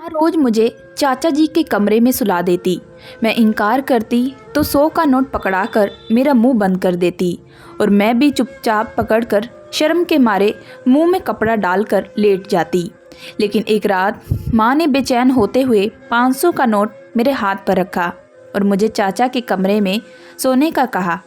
रोज मुझे चाचा जी के कमरे में सुला देती। मैं इनकार करती तो 100 का नोट पकड़ाकर मेरा मुंह बंद कर देती और मैं भी चुपचाप पकड़कर शर्म के मारे मुंह में कपड़ा डालकर लेट जाती। लेकिन एक रात माँ ने बेचैन होते हुए 500 का नोट मेरे हाथ पर रखा और मुझे चाचा के कमरे में सोने का कहा।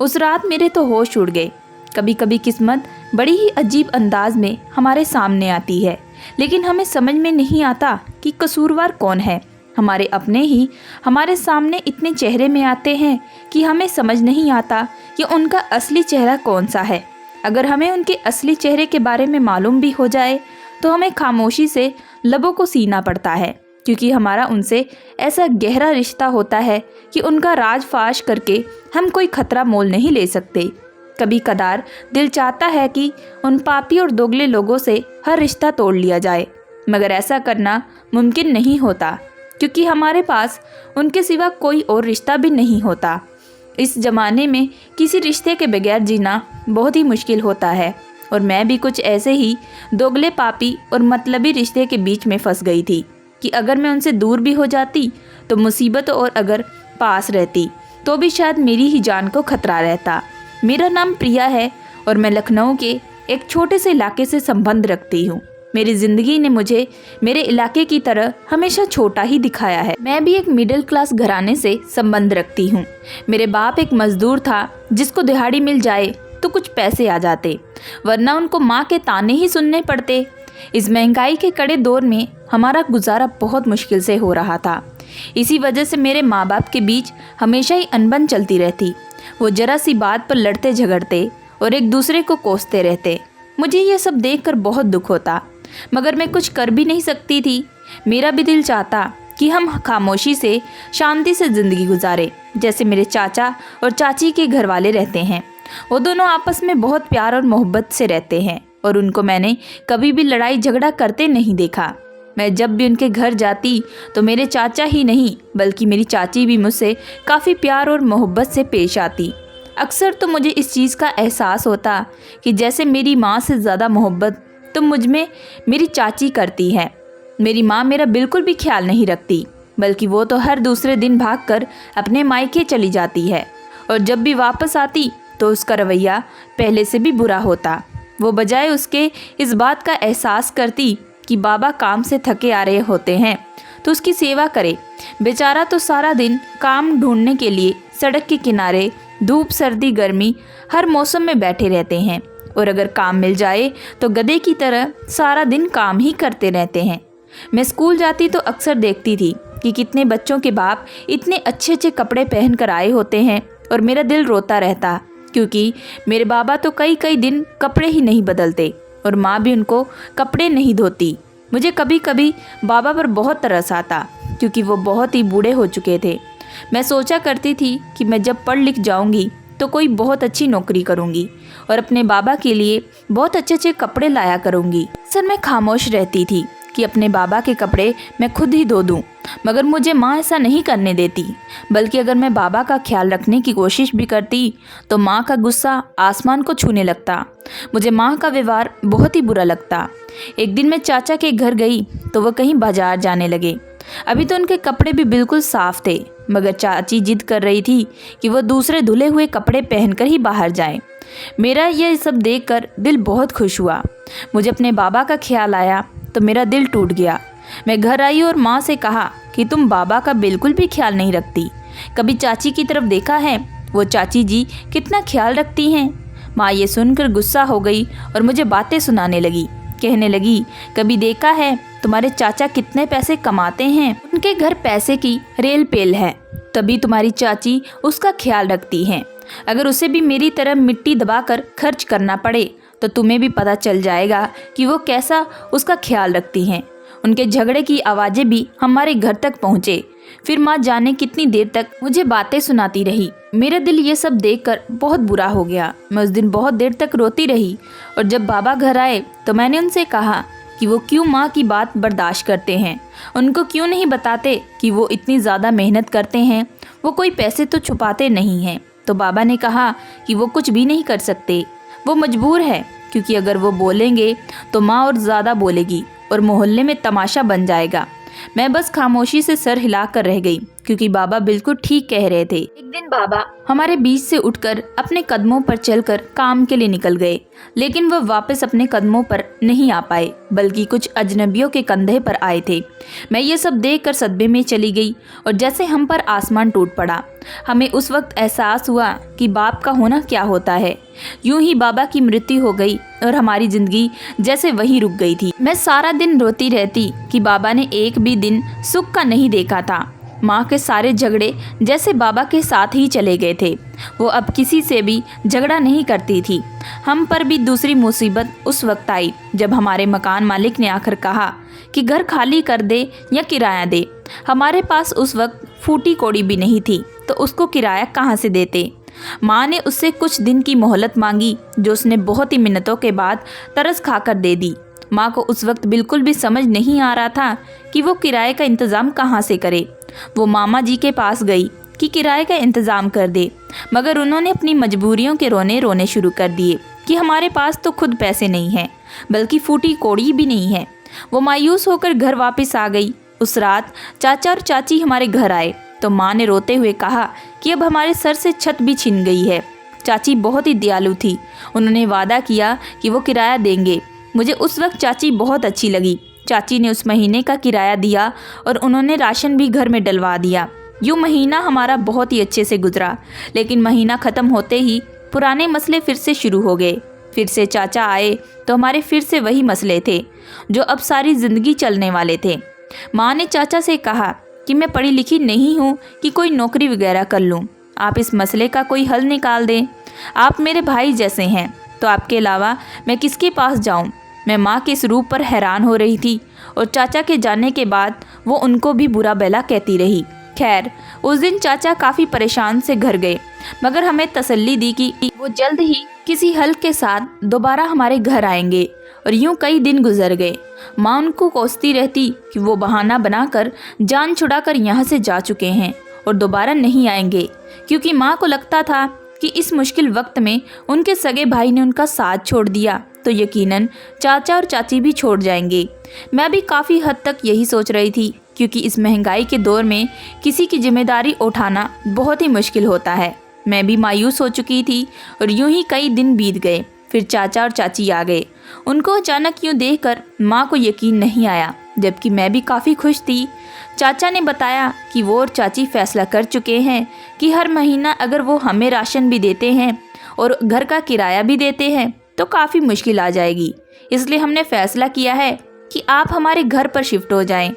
उस रात मेरे तो होश उड़ गए। कभी कभी किस्मत बड़ी ही अजीब अंदाज में हमारे सामने आती है, लेकिन हमें समझ में नहीं आता कि कसूरवार कौन है। हमारे अपने ही हमारे सामने इतने चेहरे में आते हैं कि हमें समझ नहीं आता कि उनका असली चेहरा कौन सा है। अगर हमें उनके असली चेहरे के बारे में मालूम भी हो जाए तो हमें खामोशी से लबों को सीना पड़ता है, क्योंकि हमारा उनसे ऐसा गहरा रिश्ता होता है कि उनका राज फाश करके हम कोई खतरा मोल नहीं ले सकते। कभी कदार दिल चाहता है कि उन पापी और दोगले लोगों से हर रिश्ता तोड़ लिया जाए, मगर ऐसा करना मुमकिन नहीं होता, क्योंकि हमारे पास उनके सिवा कोई और रिश्ता भी नहीं होता। इस ज़माने में किसी रिश्ते के बगैर जीना बहुत ही मुश्किल होता है और मैं भी कुछ ऐसे ही दोगले, पापी और मतलबी रिश्ते के बीच में फंस गई थी कि अगर मैं उनसे दूर भी हो जाती तो मुसीबत, और अगर पास रहती तो भी शायद मेरी ही जान को खतरा रहता। मेरा नाम प्रिया है और मैं लखनऊ के एक छोटे से इलाके से संबंध रखती हूँ। मेरी ज़िंदगी ने मुझे मेरे इलाके की तरह हमेशा छोटा ही दिखाया है। मैं भी एक मिडिल क्लास घराने से संबंध रखती हूँ। मेरे बाप एक मजदूर था जिसको दिहाड़ी मिल जाए तो कुछ पैसे आ जाते, वरना उनको माँ के ताने ही सुनने पड़ते। इस महंगाई के कड़े दौर में हमारा गुजारा बहुत मुश्किल से हो रहा था। इसी वजह से मेरे माँ बाप के बीच हमेशा ही अनबन चलती रहती। वो जरा सी बात पर लड़ते झगड़ते और एक दूसरे को कोसते रहते। मुझे ये सब देखकर बहुत दुख होता, मगर मैं कुछ कर भी नहीं सकती थी। मेरा भी दिल चाहता कि हम खामोशी से शांति से ज़िंदगी गुजारे, जैसे मेरे चाचा और चाची के घर वाले रहते हैं। वो दोनों आपस में बहुत प्यार और मोहब्बत से रहते हैं और उनको मैंने कभी भी लड़ाई झगड़ा करते नहीं देखा। मैं जब भी उनके घर जाती तो मेरे चाचा ही नहीं बल्कि मेरी चाची भी मुझसे काफ़ी प्यार और मोहब्बत से पेश आती। अक्सर तो मुझे इस चीज़ का एहसास होता कि जैसे मेरी माँ से ज़्यादा मोहब्बत तो मुझ में मेरी चाची करती है। मेरी माँ मेरा बिल्कुल भी ख्याल नहीं रखती, बल्कि वो तो हर दूसरे दिन भागकर अपने मायके चली जाती है और जब भी वापस आती तो उसका रवैया पहले से भी बुरा होता। वो बजाय उसके इस बात का एहसास करती कि बाबा काम से थके आ रहे होते हैं तो उसकी सेवा करे। बेचारा तो सारा दिन काम ढूंढने के लिए सड़क के किनारे धूप, सर्दी, गर्मी हर मौसम में बैठे रहते हैं और अगर काम मिल जाए तो गधे की तरह सारा दिन काम ही करते रहते हैं। मैं स्कूल जाती तो अक्सर देखती थी कि कितने बच्चों के बाप इतने अच्छे अच्छे कपड़े पहन कर आए होते हैं और मेरा दिल रोता रहता, क्योंकि मेरे बाबा तो कई कई दिन कपड़े ही नहीं बदलते और माँ भी उनको कपड़े नहीं धोती। मुझे कभी कभी बाबा पर बहुत तरस आता, क्योंकि वो बहुत ही बूढ़े हो चुके थे। मैं सोचा करती थी कि मैं जब पढ़ लिख जाऊंगी तो कोई बहुत अच्छी नौकरी करूंगी और अपने बाबा के लिए बहुत अच्छे अच्छे कपड़े लाया करूंगी। अक्सर मैं खामोश रहती थी कि अपने बाबा के कपड़े मैं खुद ही धो दूं, मगर मुझे माँ ऐसा नहीं करने देती। बल्कि अगर मैं बाबा का ख्याल रखने की कोशिश भी करती तो माँ का गुस्सा आसमान को छूने लगता। मुझे माँ का व्यवहार बहुत ही बुरा लगता। एक दिन मैं चाचा के घर गई तो वह कहीं बाजार जाने लगे। अभी तो उनके कपड़े भी बिल्कुल साफ थे, मगर चाची जिद कर रही थी कि वह दूसरे धुले हुए कपड़े पहनकर ही बाहर जाए। मेरा यह सब देखकर दिल बहुत खुश हुआ। मुझे अपने बाबा का ख्याल आया तो मेरा दिल टूट गया। मैं घर आई और माँ से कहा कि तुम बाबा का बिल्कुल भी ख्याल नहीं रखती। कभी चाची की तरफ देखा है? वो चाची जी कितना ख्याल रखती हैं। माँ ये सुनकर गुस्सा हो गई और मुझे बातें सुनाने लगी। कहने लगी, कभी देखा है तुम्हारे चाचा कितने पैसे कमाते हैं? उनके घर पैसे की रेल पेल है, तभी तुम्हारी चाची उसका ख्याल रखती हैं। अगर उसे भी मेरी तरह मिट्टी दबाकर खर्च करना पड़े तो तुम्हें भी पता चल जाएगा कि वो कैसा उसका ख्याल रखती हैं। उनके झगड़े की आवाज़ें भी हमारे घर तक पहुँचे। फिर माँ जाने कितनी देर तक मुझे बातें सुनाती रही। मेरा दिल ये सब देखकर बहुत बुरा हो गया। मैं उस दिन बहुत देर तक रोती रही और जब बाबा घर आए तो मैंने उनसे कहा कि वो क्यों माँ की बात बर्दाश्त करते हैं। उनको क्यों नहीं बताते कि वो इतनी ज़्यादा मेहनत करते हैं, वो कोई पैसे तो छुपाते नहीं हैं। तो बाबा ने कहा कि वो कुछ भी नहीं कर सकते, वो मजबूर है, क्योंकि अगर वो बोलेंगे तो माँ और ज़्यादा बोलेगी और मोहल्ले में तमाशा बन जाएगा। मैं बस खामोशी से सर हिलाकर रह गई, क्योंकि बाबा बिल्कुल ठीक कह रहे थे। एक दिन बाबा हमारे बीच से उठकर अपने कदमों पर चलकर काम के लिए निकल गए, लेकिन वह वापस अपने कदमों पर नहीं आ पाए, बल्कि कुछ अजनबियों के कंधे पर आए थे। मैं ये सब देखकर सदमे में चली गई और जैसे हम पर आसमान टूट पड़ा। हमें उस वक्त एहसास हुआ कि बाप का होना क्या होता है। यूं ही बाबा की मृत्यु हो गई और हमारी जिंदगी जैसे वहीं रुक गई थी। मैं सारा दिन रोती रहती कि बाबा ने एक भी दिन सुख का नहीं देखा था। माँ के सारे झगड़े जैसे बाबा के साथ ही चले गए थे। वो अब किसी से भी झगड़ा नहीं करती थी। हम पर भी दूसरी मुसीबत उस वक्त आई जब हमारे मकान मालिक ने आकर कहा कि घर खाली कर दे या किराया दे। हमारे पास उस वक्त फूटी कौड़ी भी नहीं थी, तो उसको किराया कहाँ से देते। माँ ने उससे कुछ दिन की मोहलत मांगी, जो उसने बहुत ही मिन्नतों के बाद तरस खाकर दे दी। माँ को उस वक्त बिल्कुल भी समझ नहीं आ रहा था कि वो किराए का इंतज़ाम कहाँ से करे। वो मामा जी के पास गई कि किराए का इंतज़ाम कर दे, मगर उन्होंने अपनी मजबूरियों के रोने शुरू कर दिए कि हमारे पास तो खुद पैसे नहीं हैं, बल्कि फूटी कौड़ी भी नहीं है। वो मायूस होकर घर वापस आ गई। उस रात चाचा और चाची हमारे घर आए तो माँ ने रोते हुए कहा कि अब हमारे सर से छत भी छिन गई है। चाची बहुत ही दयालु थी। उन्होंने वादा किया कि वो किराया देंगे। मुझे उस वक्त चाची बहुत अच्छी लगी। चाची ने उस महीने का किराया दिया और उन्होंने राशन भी घर में डलवा दिया। यूँ महीना हमारा बहुत ही अच्छे से गुजरा, लेकिन महीना ख़त्म होते ही पुराने मसले फिर से शुरू हो गए। फिर से चाचा आए तो हमारे फिर से वही मसले थे जो अब सारी ज़िंदगी चलने वाले थे। माँ ने चाचा से कहा कि मैं पढ़ी लिखी नहीं हूँ कि कोई नौकरी वगैरह कर लूँ। आप इस मसले का कोई हल निकाल दें। आप मेरे भाई जैसे हैं, तो आपके अलावा मैं किसके पास जाऊँ। मैं माँ के इस रूप पर हैरान हो रही थी और चाचा के जाने के बाद वो उनको भी बुरा भला कहती रही। खैर, उस दिन चाचा काफ़ी परेशान से घर गए, मगर हमें तसल्ली दी कि वो जल्द ही किसी हल के साथ दोबारा हमारे घर आएंगे। और यूं कई दिन गुजर गए। माँ उनको कोसती रहती कि वो बहाना बनाकर जान छुड़ाकर यहाँ से जा चुके हैं और दोबारा नहीं आएंगे, क्योंकि माँ को लगता था कि इस मुश्किल वक्त में उनके सगे भाई ने उनका साथ छोड़ दिया तो यकीनन चाचा और चाची भी छोड़ जाएंगे। मैं भी काफ़ी हद तक यही सोच रही थी, क्योंकि इस महंगाई के दौर में किसी की जिम्मेदारी उठाना बहुत ही मुश्किल होता है। मैं भी मायूस हो चुकी थी और यूं ही कई दिन बीत गए। फिर चाचा और चाची आ गए। उनको अचानक यूं देखकर माँ को यकीन नहीं आया, जबकि मैं भी काफ़ी खुश थी। चाचा ने बताया कि वो और चाची फैसला कर चुके हैं कि हर महीना अगर वो हमें राशन भी देते हैं और घर का किराया भी देते हैं तो काफ़ी मुश्किल आ जाएगी। इसलिए हमने फैसला किया है कि आप हमारे घर पर शिफ्ट हो जाएं।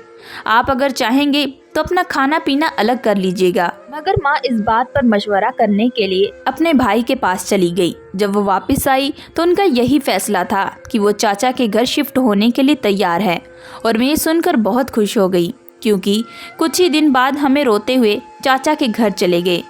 आप अगर चाहेंगे तो अपना खाना पीना अलग कर लीजिएगा। मगर माँ इस बात पर मशवरा करने के लिए अपने भाई के पास चली गई। जब वो वापस आई तो उनका यही फैसला था कि वो चाचा के घर शिफ्ट होने के लिए तैयार है, और मैं ये सुनकर बहुत खुश हो गई, क्योंकि कुछ ही दिन बाद हमें रोते हुए चाचा के घर चले गए।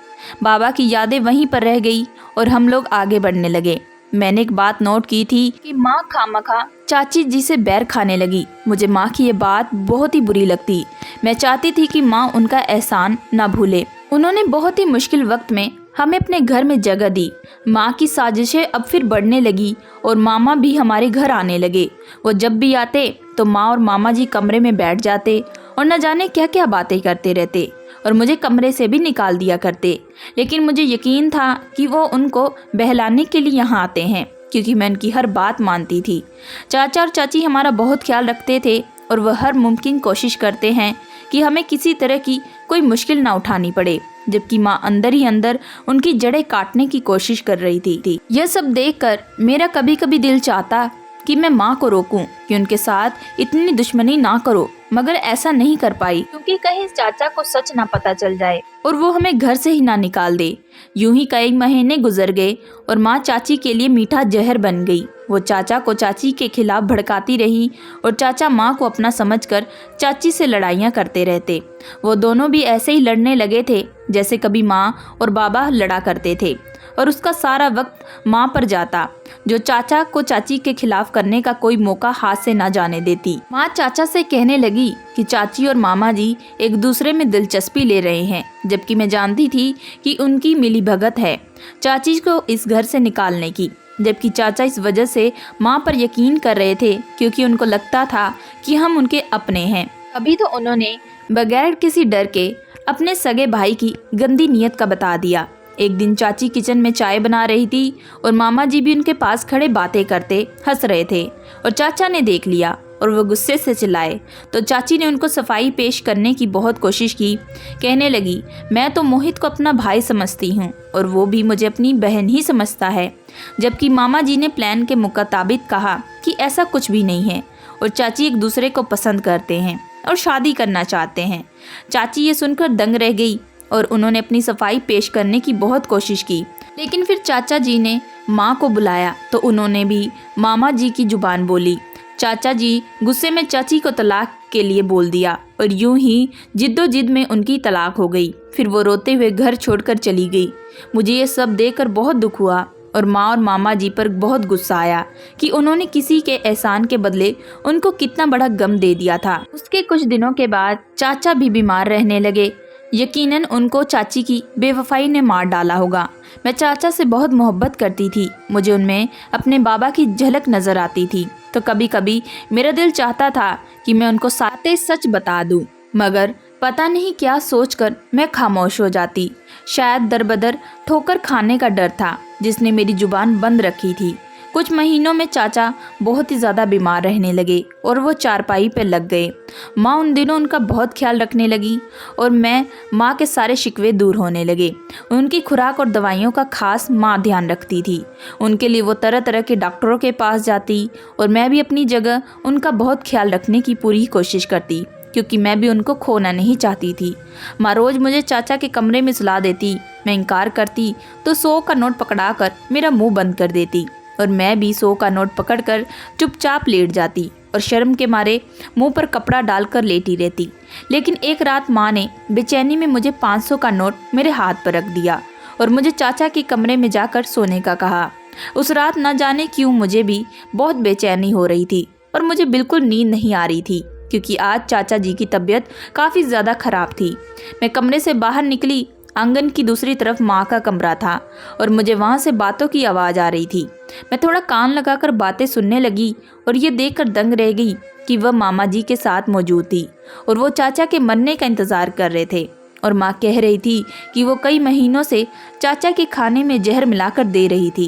बाबा की यादें वहीं पर रह गई और हम लोग आगे बढ़ने लगे। मैंने एक बात नोट की थी कि माँ खामखा चाची जी से बैर खाने लगी। मुझे माँ की ये बात बहुत ही बुरी लगती। मैं चाहती थी कि माँ उनका एहसान ना भूले। उन्होंने बहुत ही मुश्किल वक्त में हमें अपने घर में जगह दी। माँ की साजिशें अब फिर बढ़ने लगी और मामा भी हमारे घर आने लगे। वो जब भी आते तो माँ और मामा जी कमरे में बैठ जाते और न जाने क्या क्या बातें करते रहते और मुझे कमरे से भी निकाल दिया करते। लेकिन मुझे यकीन था कि वो उनको बहलाने के लिए यहाँ आते हैं, क्योंकि मैं उनकी हर बात मानती थी। चाचा और चाची हमारा बहुत ख्याल रखते थे और वह हर मुमकिन कोशिश करते हैं कि हमें किसी तरह की कोई मुश्किल ना उठानी पड़े, जबकि माँ अंदर ही अंदर उनकी जड़ें काटने की कोशिश कर रही थी। यह सब देखकर मेरा कभी कभी दिल चाहता कि मैं माँ को रोकूं कि उनके साथ इतनी दुश्मनी ना करो, मगर ऐसा नहीं कर पाई, क्योंकि कहीं चाचा को सच ना पता चल जाए और वो हमें घर से ही ना निकाल दे। यूं ही कई महीने गुजर गए और माँ चाची के लिए मीठा जहर बन गई। वो चाचा को चाची के खिलाफ भड़काती रही और चाचा माँ को अपना समझकर चाची से लड़ाइयाँ करते रहते। वो दोनों भी ऐसे ही लड़ने लगे थे जैसे कभी माँ और बाबा लड़ा करते थे, और उसका सारा वक्त माँ पर जाता, जो चाचा को चाची के खिलाफ करने का कोई मौका हाथ से ना जाने देती। माँ चाचा से कहने लगी कि चाची और मामा जी एक दूसरे में दिलचस्पी ले रहे हैं, जबकि मैं जानती थी कि उनकी मिलीभगत है चाची को इस घर से निकालने की। जबकि चाचा इस वजह से माँ पर यकीन कर रहे थे, क्योंकि उनको लगता था कि हम उनके अपने हैं। अभी तो उन्होंने बगैर किसी डर के अपने सगे भाई की गंदी नीयत का बता दिया। एक दिन चाची किचन में चाय बना रही थी और मामा जी भी उनके पास खड़े बातें करते हंस रहे थे और चाचा ने देख लिया और वो गुस्से से चिल्लाए। तो चाची ने उनको सफाई पेश करने की बहुत कोशिश की। कहने लगी, मैं तो मोहित को अपना भाई समझती हूँ और वो भी मुझे अपनी बहन ही समझता है। जबकि मामा जी ने प्लान के मुताबिक कहा कि ऐसा कुछ भी नहीं है और चाची एक दूसरे को पसंद करते हैं और शादी करना चाहते हैं। चाची ये सुनकर दंग रह गई और उन्होंने अपनी सफाई पेश करने की बहुत कोशिश की, लेकिन फिर चाचा जी ने माँ को बुलाया तो उन्होंने भी मामा जी की जुबान बोली। चाचा जी गुस्से में चाची को तलाक के लिए बोल दिया और यूं ही जिद्दोजिद में उनकी तलाक हो गई। फिर वो रोते हुए घर छोड़कर चली गई। मुझे ये सब देखकर बहुत दुख हुआ और माँ और मामा जी पर बहुत गुस्सा आया कि उन्होंने किसी के एहसान के बदले उनको कितना बड़ा गम दे दिया था। उसके कुछ दिनों के बाद चाचा भी बीमार रहने लगे। यकीनन उनको चाची की बेवफाई ने मार डाला होगा। मैं चाचा से बहुत मोहब्बत करती थी। मुझे उनमें अपने बाबा की झलक नज़र आती थी। तो कभी कभी मेरा दिल चाहता था कि मैं उनको सारे सच बता दूं, मगर पता नहीं क्या सोचकर मैं खामोश हो जाती। शायद दरबदर ठोकर खाने का डर था जिसने मेरी जुबान बंद रखी थी। कुछ महीनों में चाचा बहुत ही ज़्यादा बीमार रहने लगे और वो चारपाई पे लग गए। माँ उन दिनों उनका बहुत ख्याल रखने लगी और मैं माँ के सारे शिकवे दूर होने लगे। उनकी खुराक और दवाइयों का खास माँ ध्यान रखती थी। उनके लिए वो तरह तरह के डॉक्टरों के पास जाती और मैं भी अपनी जगह उनका बहुत ख्याल रखने की पूरी कोशिश करती, क्योंकि मैं भी उनको खोना नहीं चाहती थी। माँ रोज़ मुझे चाचा के कमरे में सुला देती। मैं इनकार करती तो 100 का नोट पकड़ा कर मेरा मुंह बंद कर देती और मैं भी 100 का नोट पकड़कर चुपचाप लेट जाती और शर्म के मारे मुंह पर कपड़ा डालकर लेटी रहती। लेकिन एक रात माँ ने बेचैनी में मुझे 500 का नोट मेरे हाथ पर रख दिया और मुझे चाचा के कमरे में जाकर सोने का कहा। उस रात न जाने क्यों मुझे भी बहुत बेचैनी हो रही थी और मुझे बिल्कुल नींद नहीं आ रही थी, क्योंकि आज चाचा जी की तबीयत काफ़ी ज़्यादा ख़राब थी। मैं कमरे से बाहर निकली। आंगन की दूसरी तरफ माँ का कमरा था और मुझे वहाँ से बातों की आवाज़ आ रही थी। मैं थोड़ा कान लगाकर बातें सुनने लगी और ये देखकर दंग रह गई कि वह मामा जी के साथ मौजूद थी और वो चाचा के मरने का इंतज़ार कर रहे थे। और माँ कह रही थी कि वो कई महीनों से चाचा के खाने में जहर मिलाकर दे रही थी।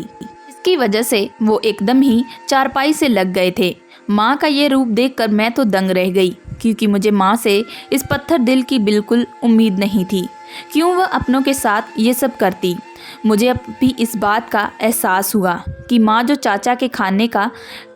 इसकी वजह से वो एकदम ही चारपाई से लग गए थे। माँ का ये रूप देखकर मैं तो दंग रह गई, क्योंकि मुझे माँ से इस पत्थर दिल की बिल्कुल उम्मीद नहीं थी। क्यों वह अपनों के साथ ये सब करती। मुझे अब भी इस बात का एहसास हुआ कि माँ जो चाचा के खाने का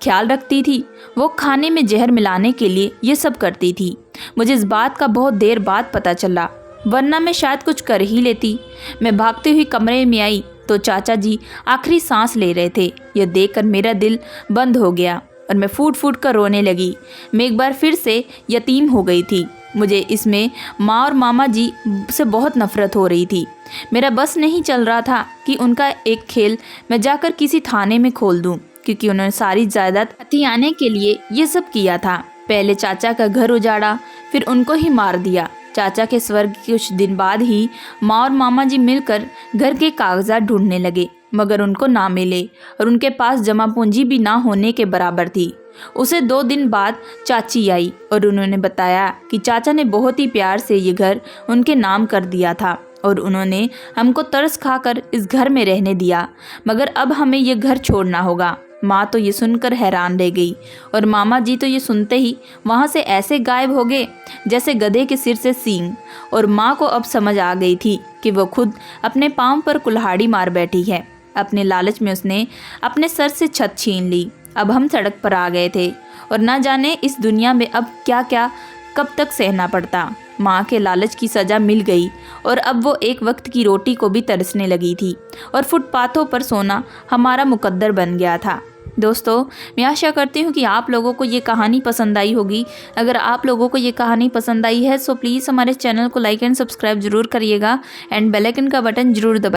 ख्याल रखती थी, वो खाने में जहर मिलाने के लिए ये सब करती थी। मुझे इस बात का बहुत देर बाद पता चला, वरना मैं शायद कुछ कर ही लेती। मैं भागती हुई कमरे में आई तो चाचा जी आखिरी सांस ले रहे थे। यह देखकर मेरा दिल बंद हो गया और मैं फूट फूट कर रोने लगी। मैं एक बार फिर से यतीम हो गई थी। मुझे इसमें माँ और मामा जी से बहुत नफ़रत हो रही थी। मेरा बस नहीं चल रहा था कि उनका एक खेल मैं जाकर किसी थाने में खोल दूं, क्योंकि उन्होंने सारी जायदाद हथियाने के लिए ये सब किया था। पहले चाचा का घर उजाड़ा, फिर उनको ही मार दिया। चाचा के स्वर्ग के कुछ दिन बाद ही माँ और मामा जी मिलकर घर के कागजात ढूंढने लगे, मगर उनको ना मिले और उनके पास जमा पूंजी भी ना होने के बराबर थी। उसे 2 दिन बाद चाची आई और उन्होंने बताया कि चाचा ने बहुत ही प्यार से ये घर उनके नाम कर दिया था और उन्होंने हमको तरस खाकर इस घर में रहने दिया, मगर अब हमें ये घर छोड़ना होगा। माँ तो ये सुनकर हैरान रह गई और मामा जी तो ये सुनते ही वहाँ से ऐसे गायब हो गए जैसे गधे के सिर से सींग। और माँ को अब समझ आ गई थी कि वो खुद अपने पाँव पर कुल्हाड़ी मार बैठी है। अपने लालच में उसने अपने सर से छत छीन ली। अब हम सड़क पर आ गए थे और न जाने इस दुनिया में अब क्या क्या कब तक सहना पड़ता। माँ के लालच की सज़ा मिल गई और अब वो एक वक्त की रोटी को भी तरसने लगी थी और फुटपाथों पर सोना हमारा मुकद्दर बन गया था। दोस्तों, मैं आशा करती हूँ कि आप लोगों को ये कहानी पसंद आई होगी। अगर आप लोगों को ये कहानी पसंद आई है सो प्लीज़ हमारे चैनल को लाइक एंड सब्सक्राइब जरूर करिएगा एंड बेल आइकन का बटन जरूर दबाइए।